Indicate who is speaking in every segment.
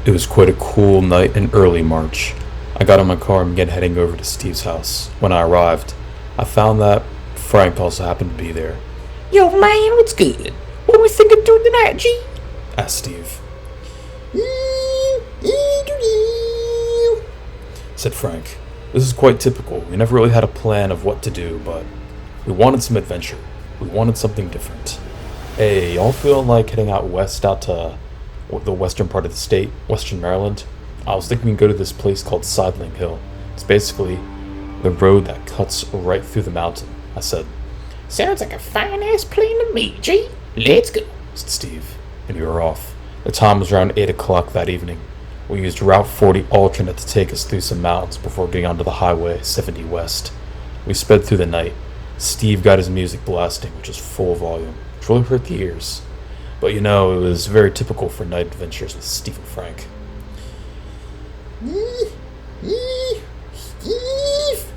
Speaker 1: It was quite a cool night in early March. I got in my car and began heading over to Steve's house. When I arrived, I found that Frank also happened to be there.
Speaker 2: Yo, man, what's good? What we thinking doing tonight, G?
Speaker 1: Asked Steve. Said Frank. This is quite typical. We never really had a plan of what to do, but we wanted some adventure. We wanted something different. Hey, y'all feeling like heading out west out to the western part of the state, western Maryland? I was thinking we can go to this place called Sidling Hill. It's basically the road that cuts right through the mountain. I said.
Speaker 2: Sounds like a fine-ass plan to me, G. Let's go,
Speaker 1: said Steve, and we were off. The time was around 8 o'clock that evening. We used Route 40 alternate to take us through some mountains before getting onto the Highway 70 West. We sped through the night. Steve got his music blasting, which was full volume, which really hurt the ears. But it was very typical for night adventures with Steve and Frank.
Speaker 2: Steve!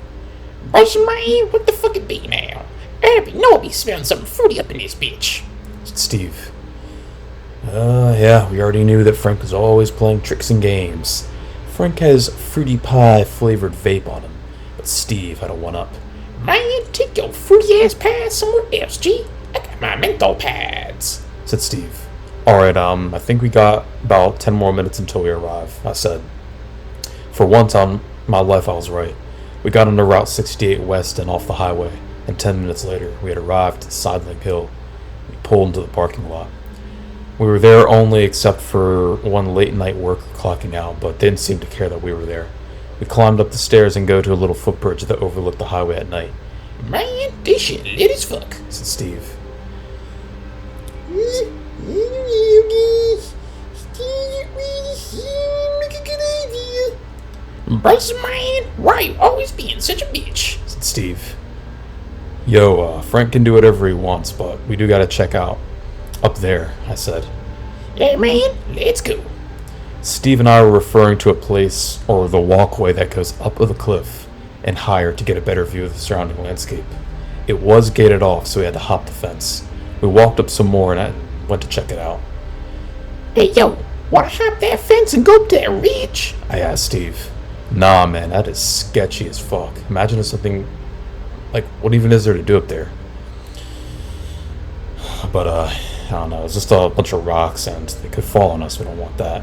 Speaker 2: Bryce, man, what the fuck it be now? I'll be smelling something fruity up in this bitch,
Speaker 1: said Steve. Yeah, we already knew that Frank was always playing tricks and games. Frank has fruity pie flavored vape on him, but Steve had a one-up.
Speaker 2: Man, take your fruity ass pie somewhere else, G. I got my menthol pads,
Speaker 1: said Steve. Alright, I think we got about 10 more minutes until we arrive, I said. For one time in my life, I was right. We got onto Route 68 West and off the highway, and 10 minutes later, we had arrived at Sidling Hill. We pulled into the parking lot. We were there only except for one late-night worker clocking out, but they didn't seem to care that we were there. We climbed up the stairs and go to a little footbridge that overlooked the highway at night.
Speaker 2: Man, this shit lit as fuck,
Speaker 1: said Steve.
Speaker 2: Bryce, man, why you always being such a bitch,
Speaker 1: said Steve. Yo, Frank can do whatever he wants, but we do gotta check out up there, I said.
Speaker 2: Yeah, man, let's go.
Speaker 1: Steve and I were referring to a place, or the walkway that goes up of the cliff and higher to get a better view of the surrounding landscape. It was gated off, so we had to hop the fence. We walked up some more and I went to check it out.
Speaker 2: Hey, yo, wanna hop that fence and go up to that ridge?
Speaker 1: I asked Steve. Nah, man, that is sketchy as fuck. Imagine if something, like, what even is there to do up there? But, I don't know, it's just a bunch of rocks and they could fall on us. We don't want that.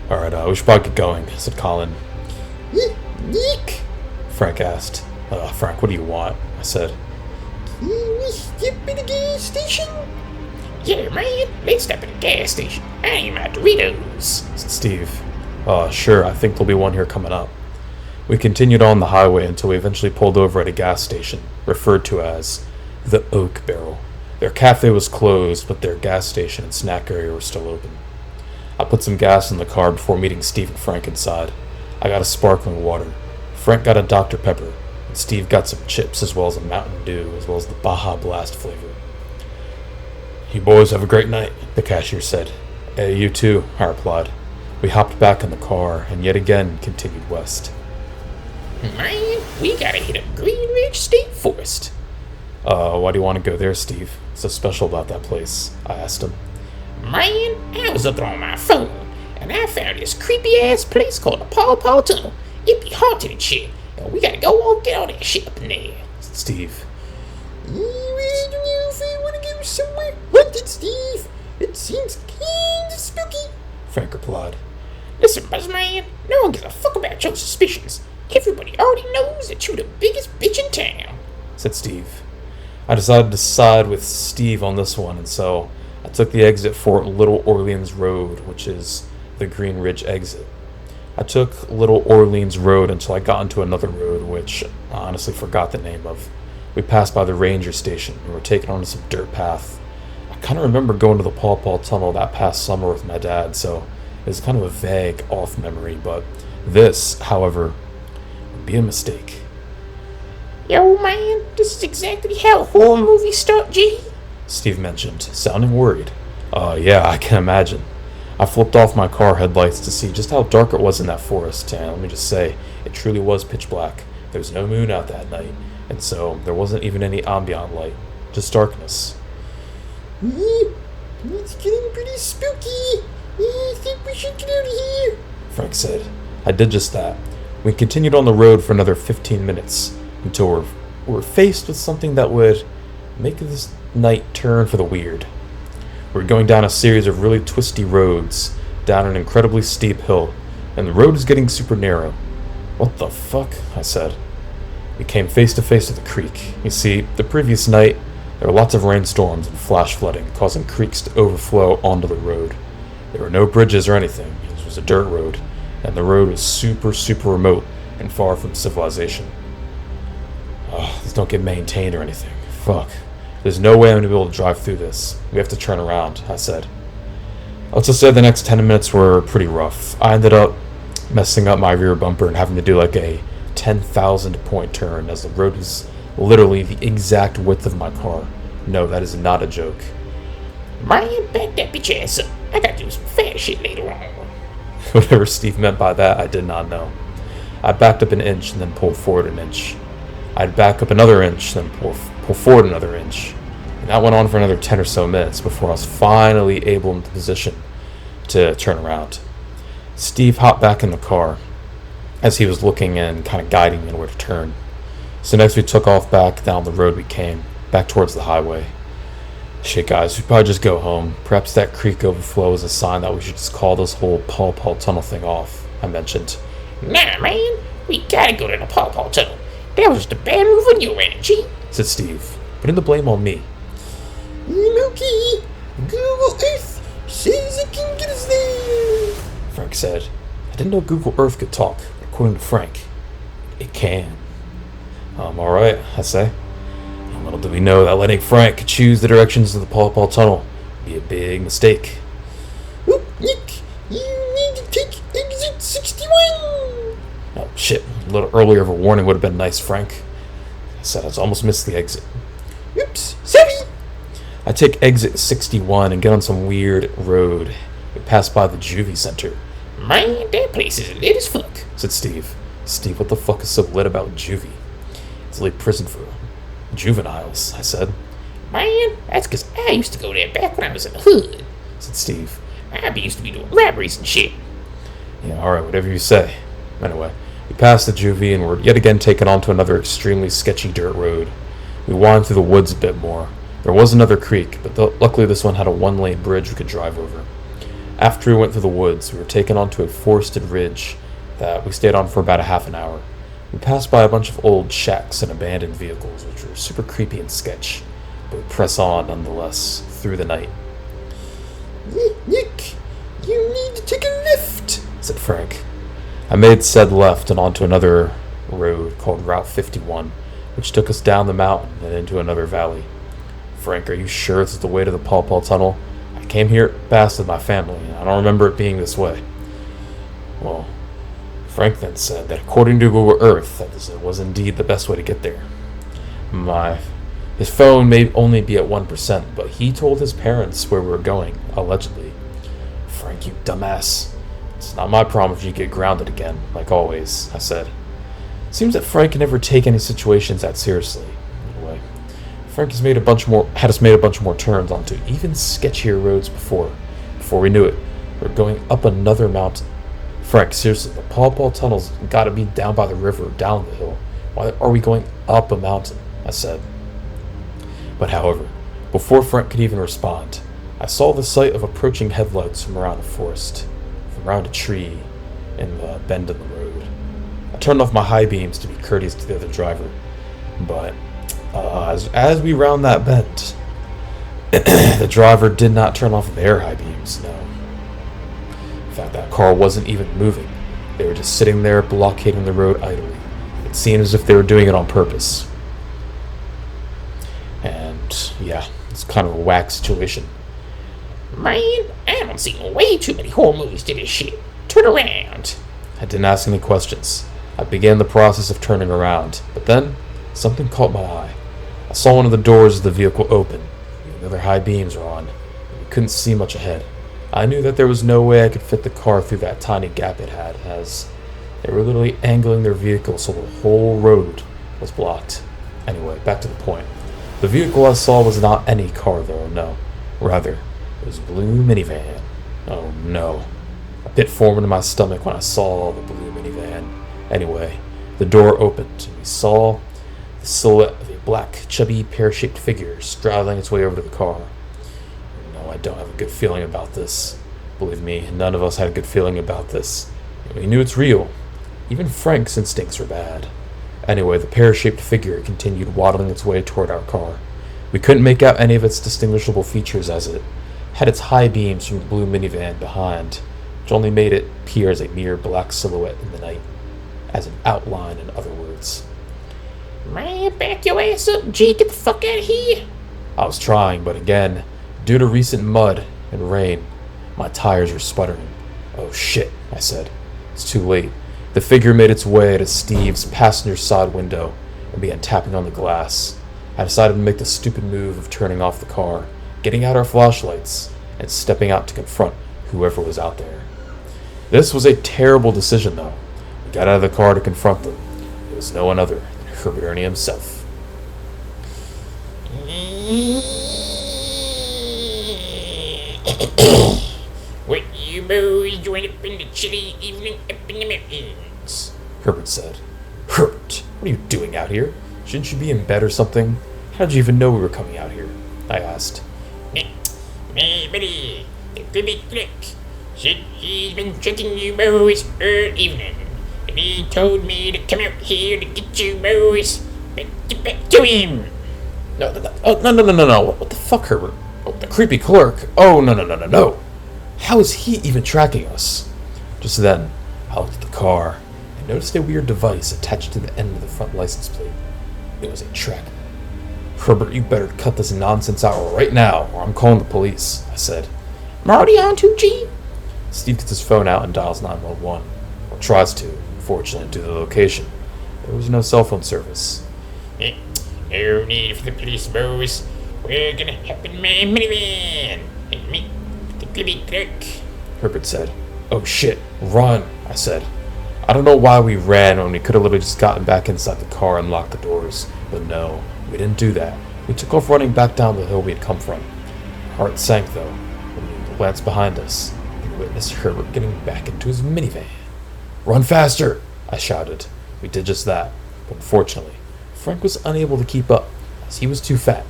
Speaker 1: Alright, we should probably get going, said Colin.
Speaker 2: Nick?
Speaker 1: Frank asked. Frank, what do you want? I said.
Speaker 2: Can we stop at a gas station? Yeah, man, let's stop at a gas station. I need my Doritos,
Speaker 1: said Steve. Sure, I think there'll be one here coming up. We continued on the highway until we eventually pulled over at a gas station, referred to as the Oak Barrel. Their cafe was closed, but their gas station and snack area were still open. I put some gas in the car before meeting Steve and Frank inside. I got a sparkling water. Frank got a Dr. Pepper, and Steve got some chips as well as a Mountain Dew, as well as the Baja Blast flavor. You boys have a great night, the cashier said. Hey, you too, I replied. We hopped back in the car and yet again continued west.
Speaker 2: Man, we gotta hit up Green Ridge State Forest.
Speaker 1: Why do you want to go there, Steve? What's so special about that place? I asked him.
Speaker 2: Man, I was up there on my phone, and I found this creepy-ass place called the Paw Paw Tunnel. It be haunted and shit, and we gotta go all get all that shit up in there,
Speaker 1: said Steve.
Speaker 2: I really don't know if I wanna go somewhere haunted, Steve. It seems kinda spooky,
Speaker 1: Frank replied.
Speaker 2: Listen, Buzzman, no one gives a fuck about your suspicions. Everybody already knows that you're the biggest bitch in town,
Speaker 1: said Steve. I decided to side with Steve on this one, and so I took the exit for Little Orleans Road, which is the Green Ridge exit. I took Little Orleans Road until I got into another road, which I honestly forgot the name of. We passed by the ranger station and were taken onto some dirt path. I kind of remember going to the Paw Paw Tunnel that past summer with my dad, so it was kind of a vague off memory, but this, however, would be a mistake.
Speaker 2: Yo, man, this is exactly how horror movies start, G,
Speaker 1: Steve mentioned, sounding worried. Yeah, I can imagine. I flipped off my car headlights to see just how dark it was in that forest, and let me just say, it truly was pitch black. There was no moon out that night, and so there wasn't even any ambient light, just darkness.
Speaker 2: It's getting pretty spooky. I think we should get out of here,
Speaker 1: Frank said. I did just that. We continued on the road for another 15 minutes until we're faced with something that would make this night turn for the weird. We're going down a series of really twisty roads, down an incredibly steep hill, and the road is getting super narrow. What the fuck? I said. We came face to face with a creek. You see, the previous night, there were lots of rainstorms and flash flooding, causing creeks to overflow onto the road. There were no bridges or anything. This was a dirt road, and the road was super, super remote and far from civilization. These don't get maintained or anything. Fuck. There's no way I'm going to be able to drive through this. We have to turn around, I said. Let's just say the next 10 minutes were pretty rough. I ended up messing up my rear bumper and having to do like a 10,000 point turn as the road is literally the exact width of my car. No, that is not a joke.
Speaker 2: Man, back that bitch ass up. I gotta do some fast shit later on.
Speaker 1: Whatever Steve meant by that, I did not know. I backed up an inch and then pulled forward an inch. I'd back up another inch, then pull forward another inch. And that went on for another 10 or so minutes before I was finally able into position to turn around. Steve hopped back in the car as he was looking and kind of guiding me on where to turn. So next we took off back down the road we came, back towards the highway. Shit, guys, we should probably just go home. Perhaps that creek overflow is a sign that we should just call this whole Paw Paw Tunnel thing off, I mentioned.
Speaker 2: Nah, man, we gotta go to the Paw Paw Tunnel. That was just a bad move on your end, G,
Speaker 1: said Steve, putting the blame on me.
Speaker 2: Okay, Google Earth says it can get us there,
Speaker 1: Frank said. I didn't know Google Earth could talk. According to Frank, it can. Alright, I say. Little did we know that letting Frank choose the directions of the Paw Paw Tunnel would be a big mistake.
Speaker 2: Oh, Nick, you need to take exit 61.
Speaker 1: Oh, shit. A little earlier of a warning would have been nice, Frank. I said I almost missed the exit.
Speaker 2: Oops, sorry.
Speaker 1: I take exit 61 and get on some weird road. We pass by the juvie center.
Speaker 2: Man, that place is lit as fuck,
Speaker 1: said Steve. Steve, what the fuck is so lit about juvie? It's a lit prison for juveniles, I said.
Speaker 2: Man, that's because I used to go there back when I was in the hood,
Speaker 1: said Steve.
Speaker 2: I used to be doing robberies and shit.
Speaker 1: Yeah, alright, whatever you say. Anyway, we passed the juvie and were yet again taken onto another extremely sketchy dirt road. We wound through the woods a bit more. There was another creek, but luckily this one had a one-lane bridge we could drive over. After we went through the woods, we were taken onto a forested ridge that we stayed on for about a half an hour. We passed by a bunch of old shacks and abandoned vehicles, which were super creepy and sketch, but we press on nonetheless through the night.
Speaker 2: Nick, you need to take a lift,
Speaker 1: said Frank. I made said left and onto another road called Route 51, which took us down the mountain and into another valley. Frank, are you sure this is the way to the Paw Paw Tunnel? I came here past with my family, and I don't remember it being this way. Well, Frank then said that according to Google Earth, that this was indeed the best way to get there. His phone may only be at 1%, but he told his parents where we were going, allegedly. Frank, you dumbass. It's not my problem if you get grounded again, like always, I said. Seems that Frank can never take any situations that seriously. Anyway, Frank had us made a bunch more turns onto even sketchier roads before. Before we knew it, we were going up another mountain. Frank, seriously, the Paw Paw Tunnel's gotta be down by the river, down the hill. Why are we going up a mountain? I said. But however, before Frank could even respond, I saw the sight of approaching headlights from around a forest, from around a tree, in the bend of the road. I turned off my high beams to be courteous to the other driver, but as we round that bend, the driver did not turn off their high beams, no. In fact, that car wasn't even moving. They were just sitting there blockading the road idly. It seemed as if they were doing it on purpose. And, yeah, it's kind of a whack situation.
Speaker 2: Man, I don't see way too many horror movies to this shit. Turn around.
Speaker 1: I didn't ask any questions. I began the process of turning around, but then something caught my eye. I saw one of the doors of the vehicle open. The other high beams were on, and we couldn't see much ahead. I knew that there was no way I could fit the car through that tiny gap it had, as they were literally angling their vehicle so the whole road was blocked. Anyway, back to the point. The vehicle I saw was not any car, though, no. Rather, it was a blue minivan. Oh, no. A pit formed in my stomach when I saw the blue minivan. Anyway, the door opened, and we saw the silhouette of a black, chubby, pear-shaped figure straddling its way over to the car. No, I don't have a good feeling about this. Believe me, none of us had a good feeling about this. We knew it's real. Even Frank's instincts were bad. Anyway, the pear-shaped figure continued waddling its way toward our car. We couldn't make out any of its distinguishable features as it had its high beams from the blue minivan behind, which only made it appear as a mere black silhouette in the night, as an outline in other words.
Speaker 2: Man, back your ass up, G. Get the fuck out of here.
Speaker 1: I was trying, but again, due to recent mud and rain, my tires were sputtering. Oh shit, I said. It's too late. The figure made its way to Steve's passenger side window and began tapping on the glass. I decided to make the stupid move of turning off the car, getting out our flashlights, and stepping out to confront whoever was out there. This was a terrible decision, though. We got out of the car to confront them. It was no one other than Herbert Ernie himself.
Speaker 2: What you boys join up in the chilly evening up in the mountains?
Speaker 1: Herbert said. Herbert, what are you doing out here? Shouldn't you be in bed or something? How did you even know we were coming out here? I asked.
Speaker 2: My buddy, the Bibby Click, said he's been checking you boys all evening. And he told me to come out here to get you boys. Get back to him.
Speaker 1: No. What the fuck, Herbert? Oh, the creepy clerk. Oh, no. How is he even tracking us? Just then, I looked at the car and noticed a weird device attached to the end of the front license plate. It was a tracker. Herbert, you better cut this nonsense out right now, or I'm calling the police, I said.
Speaker 2: I'm already on to G.
Speaker 1: Steve gets his phone out and dials 911, or tries to, fortunately, due to the location. There was no cell phone service.
Speaker 2: No need for the police, boys. We're gonna hop in my minivan and meet the Bibby Click.
Speaker 1: Herbert said. Oh shit, run, I said. I don't know why we ran when we could have literally just gotten back inside the car and locked the doors, but no, we didn't do that. We took off running back down the hill we had come from. Our heart sank, though, when we glanced behind us and witnessed Herbert getting back into his minivan. Run faster, I shouted. We did just that, but unfortunately, Frank was unable to keep up, as he was too fat.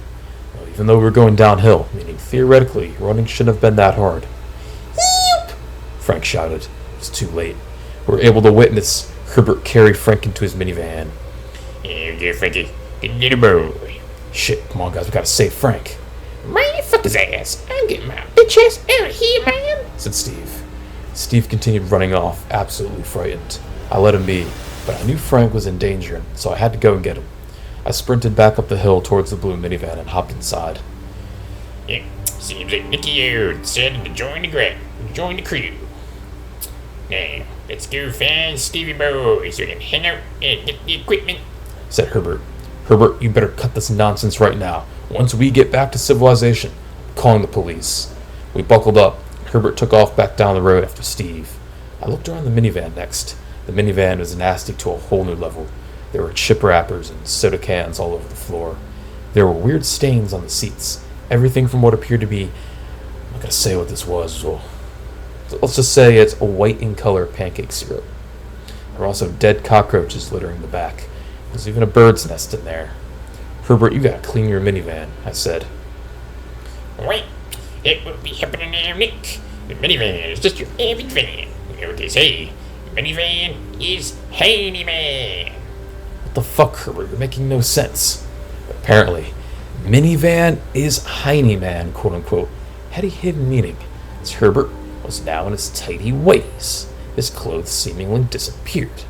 Speaker 1: Well, even though we were going downhill, meaning theoretically, running shouldn't have been that hard. Help! Frank shouted. It was too late. We were able to witness Herbert carry Frank into his minivan.
Speaker 2: Here you go, Frankie. Good little boy.
Speaker 1: Shit, come on guys, we gotta save Frank.
Speaker 2: Man, fuck his ass. I'm getting my bitch ass out of here, man,
Speaker 1: said Steve. Steve continued running off, absolutely frightened. I let him be, but I knew Frank was in danger, so I had to go and get him. I sprinted back up the hill towards the blue minivan and hopped inside.
Speaker 2: Yeah, seems like Nicky O decided to join the crew. Now, let's go find Stevie Boy so we can hang out and get the equipment,
Speaker 1: said Herbert. Herbert, you better cut this nonsense right now. Once we get back to civilization, I'm calling the police. We buckled up. Herbert took off back down the road after Steve. I looked around the minivan next. The minivan was nasty to a whole new level. There were chip wrappers and soda cans all over the floor. There were weird stains on the seats. Everything from what appeared to be... I'm not going to say what this was. Well, let's just say it's a white in color pancake syrup. There were also dead cockroaches littering the back. There's even a bird's nest in there. Herbert, you gotta clean your minivan, I said.
Speaker 2: Wait, it will be happening now, Nick. The minivan is just your average van. You know what they say? Minivan is handyman.
Speaker 1: What the fuck, Herbert? You're making no sense. But apparently, minivan is Heineman, quote unquote, had a hidden meaning, as Herbert was now in his tidy ways. His clothes seemingly disappeared.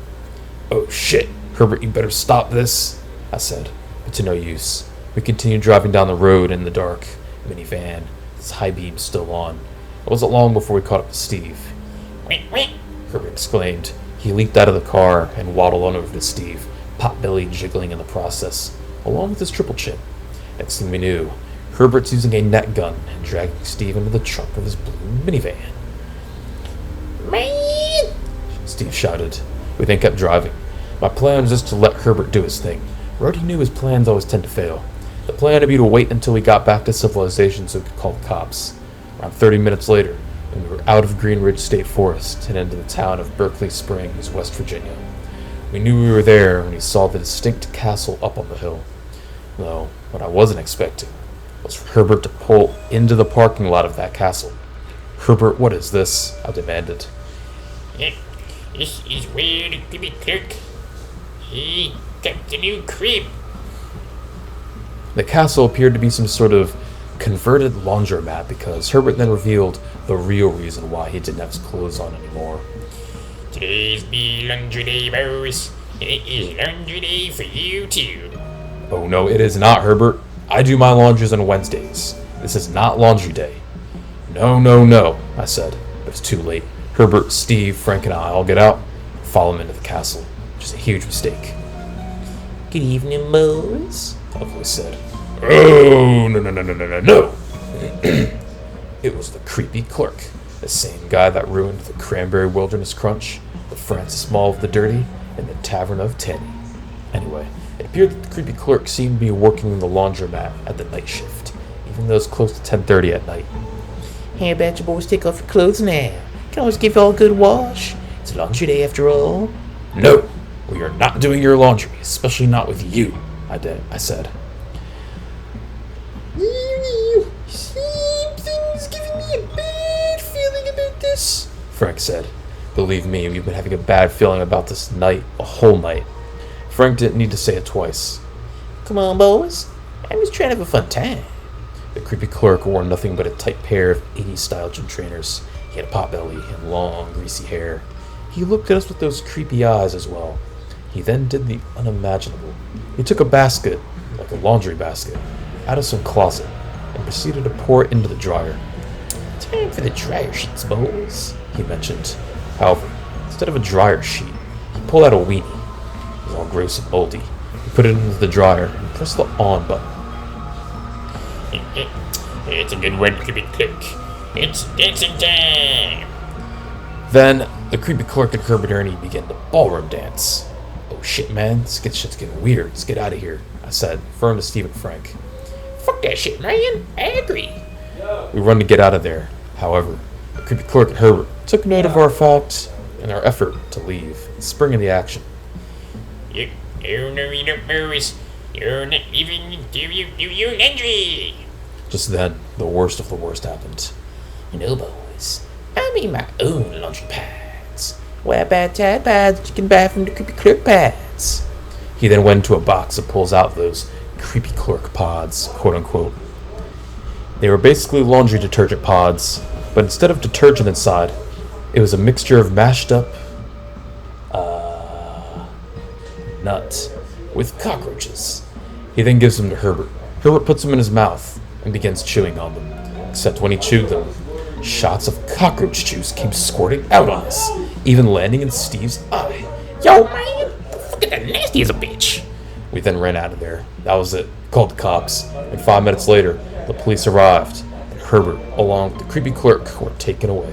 Speaker 1: Oh shit. Herbert, you better stop this, I said, but to no use. We continued driving down the road in the dark minivan, its high beam still on. It wasn't long before we caught up with Steve.
Speaker 2: Wait,
Speaker 1: Herbert exclaimed. He leaped out of the car and waddled on over to Steve, pot-belly jiggling in the process, along with his triple chin. Next thing we knew, Herbert's using a net gun and dragging Steve into the trunk of his blue minivan.
Speaker 2: Man!
Speaker 1: Steve shouted. We then kept driving. My plan was just to let Herbert do his thing. We already knew his plans always tend to fail. The plan would be to wait until we got back to civilization so we could call the cops. Around 30 minutes later, when we were out of Green Ridge State Forest and into the town of Berkeley Springs, West Virginia. We knew we were there when we saw the distinct castle up on the hill. Though, what I wasn't expecting was for Herbert to pull into the parking lot of that castle. "Herbert, what is this?" I demanded.
Speaker 2: This is where the creepy clerk, he kept the new crib.
Speaker 1: The castle appeared to be some sort of converted laundromat because Herbert then revealed the real reason why he didn't have his clothes on anymore.
Speaker 2: Today's be laundry day, boys, and it is laundry day for you too.
Speaker 1: "Oh no, it is not, Herbert. I do my laundries on Wednesdays. This is not laundry day." No, I said. But it's too late. Herbert, Steve, Frank, and I all get out and follow him into the castle, which is a huge mistake.
Speaker 2: Good evening, boys,
Speaker 1: a voice said. "Oh, no. It was the creepy clerk, the same guy that ruined the Cranberry Wilderness Crunch, the Francis Mall of the Dirty, and the Tavern of Tanny. Anyway, it appeared that the creepy clerk seemed to be working in the laundromat at the night shift, even though it was close to 10:30 at night.
Speaker 2: How about you boys take off your clothes now? Can always give you all a good wash. It's laundry day after all.
Speaker 1: "No, we are not doing your laundry, especially not with you," I said.
Speaker 2: Something's giving me a bad feeling about this,
Speaker 1: Frank said. Believe me, we've been having a bad feeling about this night, a whole night. Frank didn't need to say it twice.
Speaker 2: Come on, boys. I'm just trying to have a fun time.
Speaker 1: The creepy clerk wore nothing but a tight pair of 80s-style gym trainers. He had a potbelly and long, greasy hair. He looked at us with those creepy eyes as well. He then did the unimaginable. He took a basket, like a laundry basket, out of some closet and proceeded to pour it into the dryer.
Speaker 2: Time for the dryer sheets, boys,
Speaker 1: he mentioned. However, instead of a dryer sheet, he pulled out a weenie. It was all gross and moldy. He put it into the dryer and pressed the on button.
Speaker 2: It's a good one, creepy clerk. It's dancing time.
Speaker 1: Then, the creepy clerk and Herbert Ernie began the ballroom dance. "Oh shit, man, this shit's getting weird. Let's get out of here," I said, referring to Steve and Frank.
Speaker 2: "Fuck that shit, man. I agree."
Speaker 1: We run to get out of there. However, the creepy clerk and Herbert took note of our fact and our effort to leave and spring into action.
Speaker 2: You don't, boys. You're not even do your laundry.
Speaker 1: Just then, the worst of the worst happened.
Speaker 2: "No, boys. I made my own laundry pads. What about Tide pads that you can buy from the creepy clerk pads?"
Speaker 1: He then went into a box and pulls out those creepy clerk pods, quote unquote. They were basically laundry detergent pods, but instead of detergent inside, it was a mixture of mashed up nut with cockroaches. He then gives them to Herbert. Herbert puts them in his mouth and begins chewing on them. Except when he chewed them, shots of cockroach juice came squirting out on us, even landing in Steve's eye.
Speaker 2: "Yo, man, the fucking that nasty as a bitch."
Speaker 1: We then ran out of there. That was it. Called the cops. And 5 minutes later, the police arrived, and Herbert, along with the creepy clerk, were taken away.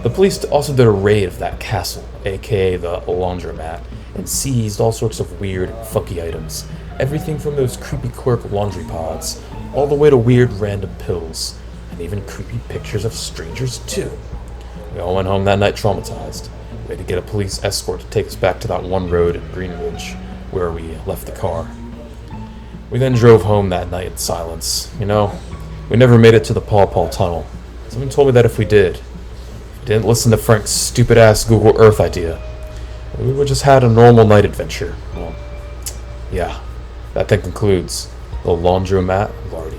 Speaker 1: The police also did a raid of that castle, aka the laundromat, and seized all sorts of weird, funky items. Everything from those creepy clerk laundry pods, all the way to weird random pills, and even creepy pictures of strangers too. We all went home that night traumatized. We had to get a police escort to take us back to that one road in Green Ridge, where we left the car. We then drove home that night in silence. You know, we never made it to the Paw Paw Tunnel. Someone told me that if we didn't listen to Frank's stupid-ass Google Earth idea, we would just had a normal night adventure. Well, yeah, that then concludes the Laundromat Lardy.